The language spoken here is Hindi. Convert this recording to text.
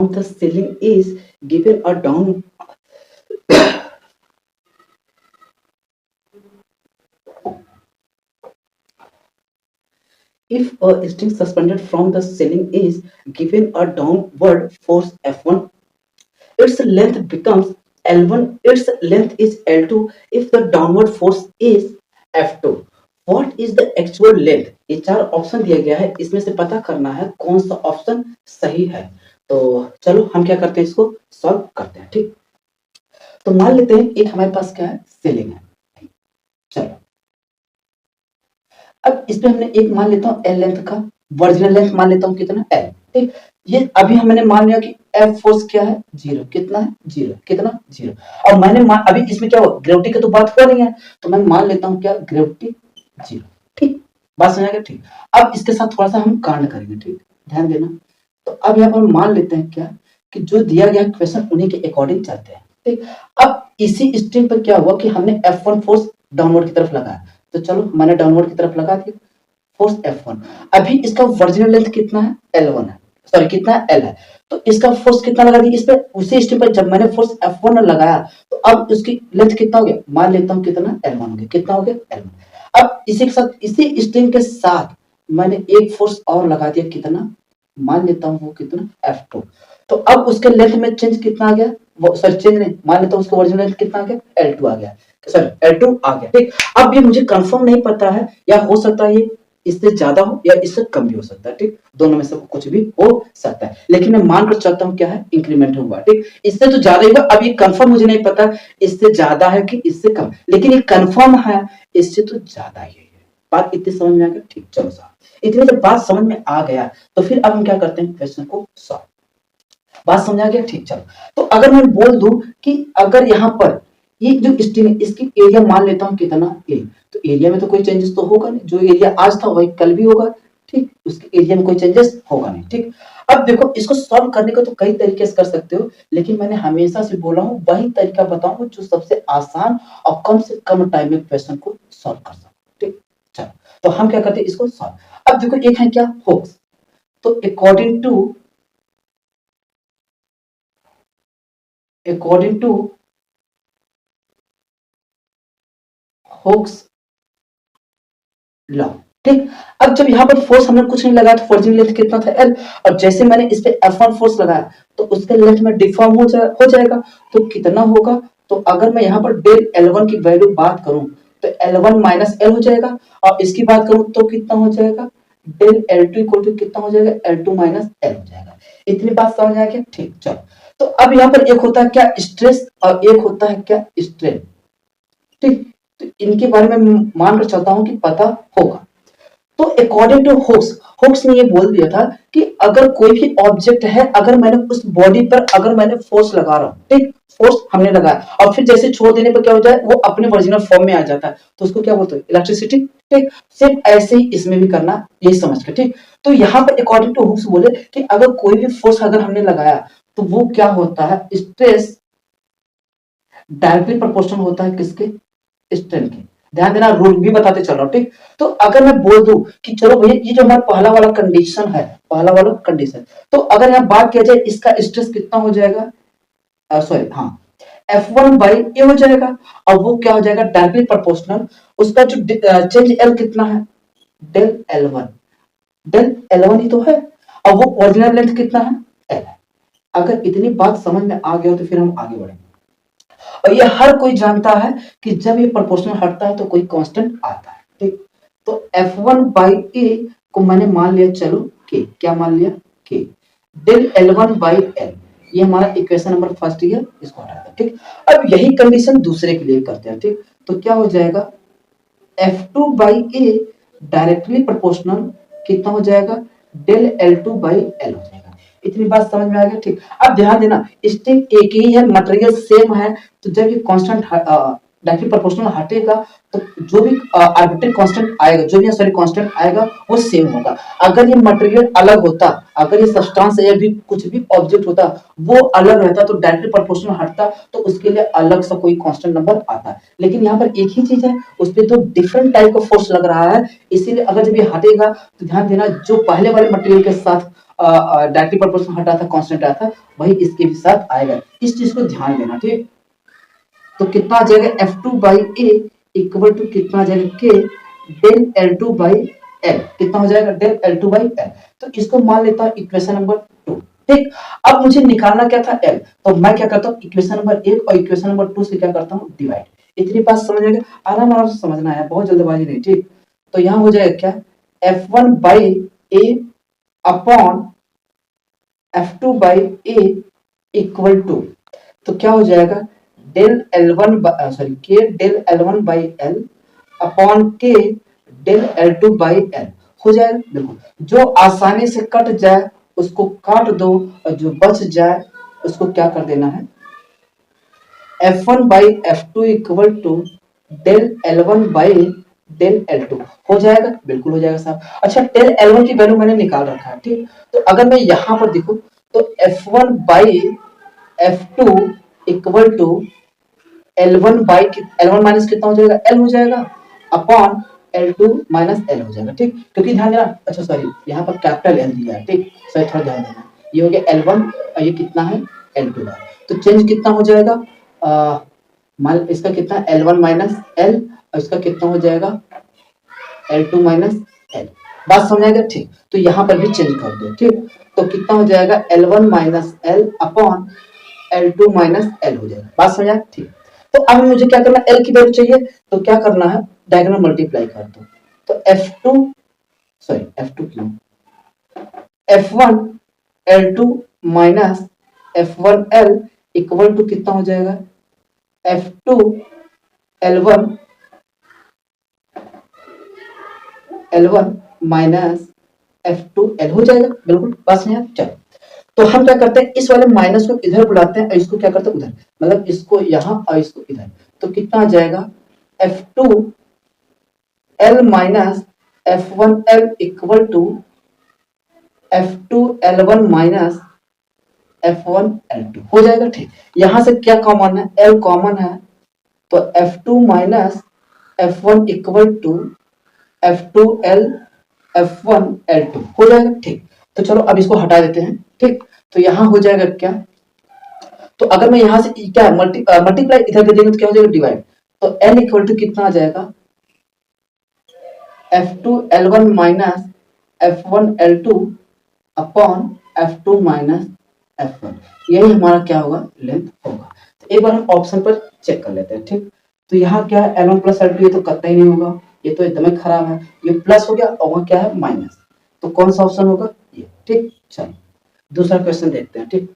the ceiling is given a down if a string suspended from the ceiling is given a downward force F1, its length becomes L1, its length is L2 if the downward force is F2. What is the actual length? ये चार ऑप्शन दिया गया है, इसमें से पता करना है कौन सा ऑप्शन सही है। तो चलो हम क्या करते हैं, इसको सॉल्व करते हैं। ठीक, तो मान लेते हैं एक हमारे पास क्या है, सीलिंग है। चलो अब इसमें हमने एक मान लेता हूँ एल लेंथ का, वर्जिनल लेंथ मान लेता हूँ कितना, एल। ठीक, ये अभी हमने मान लिया कि एफ फोर्स क्या है, जीरो। कितना है, जीरो। कितना, जीरो। और मैंने अभी इसमें क्या हो, ग्रेविटी की तो बात हुआ नहीं है, तो मैं मान लेता हूँ क्या, ग्रेविटी जीरो। ठीक, बात समझ आ गया। ठीक, अब इसके साथ थोड़ा सा हम कांड करेंगे। ठीक, ध्यान देना। तो अब यहाँ पर मान लेते हैं क्या, कि जो दिया गया क्वेश्चन उन्हीं के अकॉर्डिंग चलते हैं। ठीक, अब इसी स्ट्रिंग पर क्या हुआ कि हमने F1 फोर्स डाउनवर्ड की तरफ लगाया, तो चलो मैंने डाउनवर्ड की तरफ लगा दिया फोर्स F1। अभी इसका वर्जिनल लेंथ कितना है, L1 है, सॉरी कितना है, L है। तो इसका फोर्स कितना लगा दिया इस पे, उसी स्ट्रिंग पर जब मैंने फोर्स F1 लगाया तो अब उसकी लेंथ कितना हो गया, मान लेता हूँ कितना, L1 हो गया। कितना हो गया, L1। अब इसी के साथ, इसी स्ट्रिंग के साथ मैंने एक फोर्स और लगा दिया, कितना, मान लेता हूँ वो कितना, F2। तो अब उसके लेंथ में चेंज कितना आ गया, वो सॉरी चेंज नहीं, मान लेता हूँ उसका ओरिजिनल लेंथ कितना आ गया, L2 आ गया, सॉरी L2 आ गया। ठीक, अब ये मुझे कंफर्म नहीं पता है, या हो सकता है ये इससे ज्यादा हो या इससे कम भी हो सकता है। ठीक, दोनों में से कुछ भी हो सकता है, लेकिन मैं मानकर चलता हूँ क्या है, इंक्रीमेंट हुआ। ठीक, इससे तो ज्यादा ही हुआ। अब ये कंफर्म मुझे नहीं पता इससे ज्यादा है कि इससे कम, लेकिन ये कंफर्म है इससे तो ज्यादा ही है। बात इतनी समझ में आ गया। ठीक, चलो साहब, इतनी जब बात समझ में आ गया तो फिर अब हम क्या करते हैं, क्वेश्चन को सॉल्व। बात समझ आ गया। ठीक, चलो, तो अगर मैं बोल दूं कि अगर यहाँ पर ये जो स्ट्रिंग है इसकी एरिया मान लेता हूँ कितना, ए, तो एरिया में तो कोई चेंजेस तो होगा नहीं, जो एरिया आज था वही कल भी होगा। ठीक, उसके एरिया में कोई चेंजेस होगा नहीं। ठीक, अब देखो इसको सॉल्व करने का तो कई तरीके से कर सकते हो, लेकिन मैंने हमेशा से बोला हूँ वही तरीका बताऊंगा जो सबसे आसान और कम से कम टाइम में क्वेश्चन को सॉल्व कर सकते। ठीक, चलो, तो हम क्या करते हैं, इसको सॉल्व। अब देखो एक है क्या, होक्स। तो अकॉर्डिंग टू होक्स लॉ। ठीक, अब जब यहाँ पर फोर्स हमने कुछ नहीं लगाया तो ओरिजिनल लेंथ कितना था, एल। और जैसे मैंने इस पे F1 फोर्स लगाया तो उसके लेंथ में डिफॉर्म हो जाएगा। तो कितना होगा, तो अगर मैं यहाँ पर डेल L1 की वैल्यू बात करूं तो L1 माइनस एल हो जाएगा, और इसकी बात करूं तो कितना हो जाएगा, डेल L2 इक्वल टू कितना हो जाएगा, L2 माइनस एल हो जाएगा। इतनी बात समझ आ गया। ठीक, चलो, तो अब यहाँ पर एक होता है क्या, स्ट्रेस, और एक होता है क्या, स्ट्रेन। ठीक, तो इनके बारे में मानकर चलता हूं कि पता होगा। तो अकॉर्डिंग टू हुक्स, हुक्स ने ये बोल दिया था कि अगर कोई भी ऑब्जेक्ट है, अगर मैंने उस बॉडी पर अगर मैंने फोर्स लगा रहा हूं, ठीक, फोर्स हमने लगाया और फिर जैसे छोड़ देने पर क्या होता है, वो अपने ओरिजिनल फॉर्म में आ जाता है, तो उसको क्या बोलते हैं, इलेक्ट्रिसिटी। ठीक, सिर्फ ऐसे ही इसमें भी करना, यही समझ के। ठीक, तो यहाँ पर अकॉर्डिंग टू हुक्स बोले कि अगर कोई भी फोर्स अगर हमने लगाया तो वो क्या होता है, स्ट्रेस डायरेक्टली प्रोपोर्शनल होता है किसके, स्ट्रेन के। ध्यान देना, रूल भी बताते चल रहा हूं। ठीक, तो अगर मैं बोल दूं कि चलो भैया ये जो हमारा पहला वाला कंडीशन है, पहला वाला कंडीशन, तो अगर यहाँ बात किया जाए इसका स्ट्रेस कितना हो जाएगा, सॉरी हाँ, F1 बाई ए हो जाएगा, और वो क्या हो जाएगा, डायरेक्टली प्रोपोर्शनल। उसका जो चेंज एल कितना है, डेल L1, डेल L1 ही तो है, और वो ओरिजिनल लेंथ कितना है, एल है। अगर इतनी बात समझ में आ गया तो फिर हम आगे बढ़ेंगे। और ये हर कोई जानता है कि जब ये प्रोपोर्शनल हटता है तो कोई कांस्टेंट आता है। ठीक, तो F1 बाई ए को मैंने मान लिया, चलो के, क्या मान लिया, के, डेल L1 बाई एल। ये हमारा इक्वेशन नंबर फर्स्ट है, इसको हटा दें। ठीक, अब यही कंडीशन दूसरे के लिए करते हैं। ठीक, तो क्या हो जाएगा, F2 by A directly proportional कितना हो जाएगा, डेल L2 बाई एल हो जाएगा। इतनी बात समझ में आ गया। ठीक, अब ध्यान देना, स्ट्रिंग एक ही है, मटेरियल सेम है, तो जब ये कांस्टेंट डायरेक्टली प्रोपोर्शनल हटेगा तो जो भी आर्बिट्रेरी कांस्टेंट आएगा, जो भी सॉरी कांस्टेंट आएगा वो सेम होगा। अगर ये मटेरियल अलग होता, अगर ये सब्सटेंस या भी कुछ भी ऑब्जेक्ट होता वो अलग रहता तो डायरेक्टली प्रोपोर्शनल हटता, तो उसके लिए अलग सा कोई कांस्टेंट नंबर आता। लेकिन यहाँ पर एक ही चीज है, उस पर तो डिफरेंट टाइप का फोर्स लग रहा है, इसीलिए अगर जब ये हटेगा तो ध्यान देना जो पहले वाले मटेरियल के साथ डायरेक्टली प्रोपोर्शनल हटा था, कांस्टेंट आया था, वही इसके भी साथ आएगा। इस चीज को ध्यान देना, ठीक। तो कितना आ जाएगा F2 by a equal to कितना आ जाएगा के डेल L2 बाई एल, कितना हो जाएगा डेल L2 बाई एल। तो इसको मान लेता हूं इक्वेशन नंबर 2, ठीक। अब मुझे निकालना क्या था L, तो मैं क्या करता हूं इक्वेशन नंबर 1 और इक्वेशन नंबर 2 से क्या करता हूं डिवाइड। इतनी बात समझ में, आराम आराम से समझना है, बहुत जल्दबाजी नहीं, ठीक। तो यहां हो जाएगा क्या F1 by a upon F2 by a equal to, तो क्या हो जाएगा डेल L1 सॉरी के del L1 by L upon के डेल L2 बाई एल हो जाएगा। देखो जो आसानी से कट जाए उसको काट दो और जो बच जाए उसको क्या कर देना है F1 by F2 equal to del L1 by del L2 हो जाएगा, बिल्कुल हो जाएगा साहब। अच्छा डेल L1 की वैल्यू मैंने निकाल रखा है, ठीक। तो अगर मैं यहां पर देखूं तो F1 by F2 equal to L1 by L1 minus कितना हो जाएगा L हो जाएगा अपॉन L2 माइनस L हो जाएगा, ठीक। क्योंकि ध्यान देना, अच्छा सॉरी यहाँ पर कैपिटल L दिया है, ठीक, सही थोड़ा ध्यान देना। ये हो गया L1 और ये कितना है L2 है, तो चेंज कितना हो जाएगा मान इसका कितना L1 माइनस L और इसका कितना हो जाएगा L2 माइनस L। बात समझ आएगा, ठीक। तो यहाँ पर भी चेंज कर दो, ठीक। तो कितना हो जाएगा L1 minus L upon L2 minus L हो जाएगा। बात समझ आया, ठीक। तो अब मुझे क्या करना L की वैल्यू चाहिए, तो क्या करना है डायगोनल मल्टीप्लाई कर दो। तो F2 सॉरी F2 क्यों F1 L2 minus F1 L equal to कितना हो जाएगा F2 L1 minus F2 L हो जाएगा, बिल्कुल पास में। चलो तो हम क्या करते हैं इस वाले माइनस को इधर बुलाते हैं और इसको क्या करते हैं उधर, मतलब इसको यहां और इसको इधर। तो कितना आ जाएगा F2 L minus F1 L equal to F2 L1 minus F1 L2 हो जाएगा, ठीक। यहां से क्या कॉमन है L कॉमन है, तो F2 minus F1 equal to F2 L F1 L2 हो जाएगा, ठीक। तो चलो अब इसको हटा देते हैं, ठीक। तो यहां हो जाएगा क्या, तो अगर मैं यहां से क्या मल्टीप्लाई इधर कर देंगे तो क्या हो जाएगा डिवाइड। तो L इक्वल टू कितना आ जाएगा F2 L1 minus F1 L2 upon F2 minus F1, यही हमारा क्या होगा लेंथ होगा। तो एक बार हम ऑप्शन पर चेक कर लेते हैं, ठीक। तो यहाँ क्या है L1 प्लस L2, ये तो कतई नहीं होगा, ये तो एकदम ही खराब है। ये प्लस हो गया और वहां क्या है माइनस, तो कौन सा ऑप्शन होगा ये, ठीक। चलो दूसरा क्वेश्चन देखते हैं, ठीक।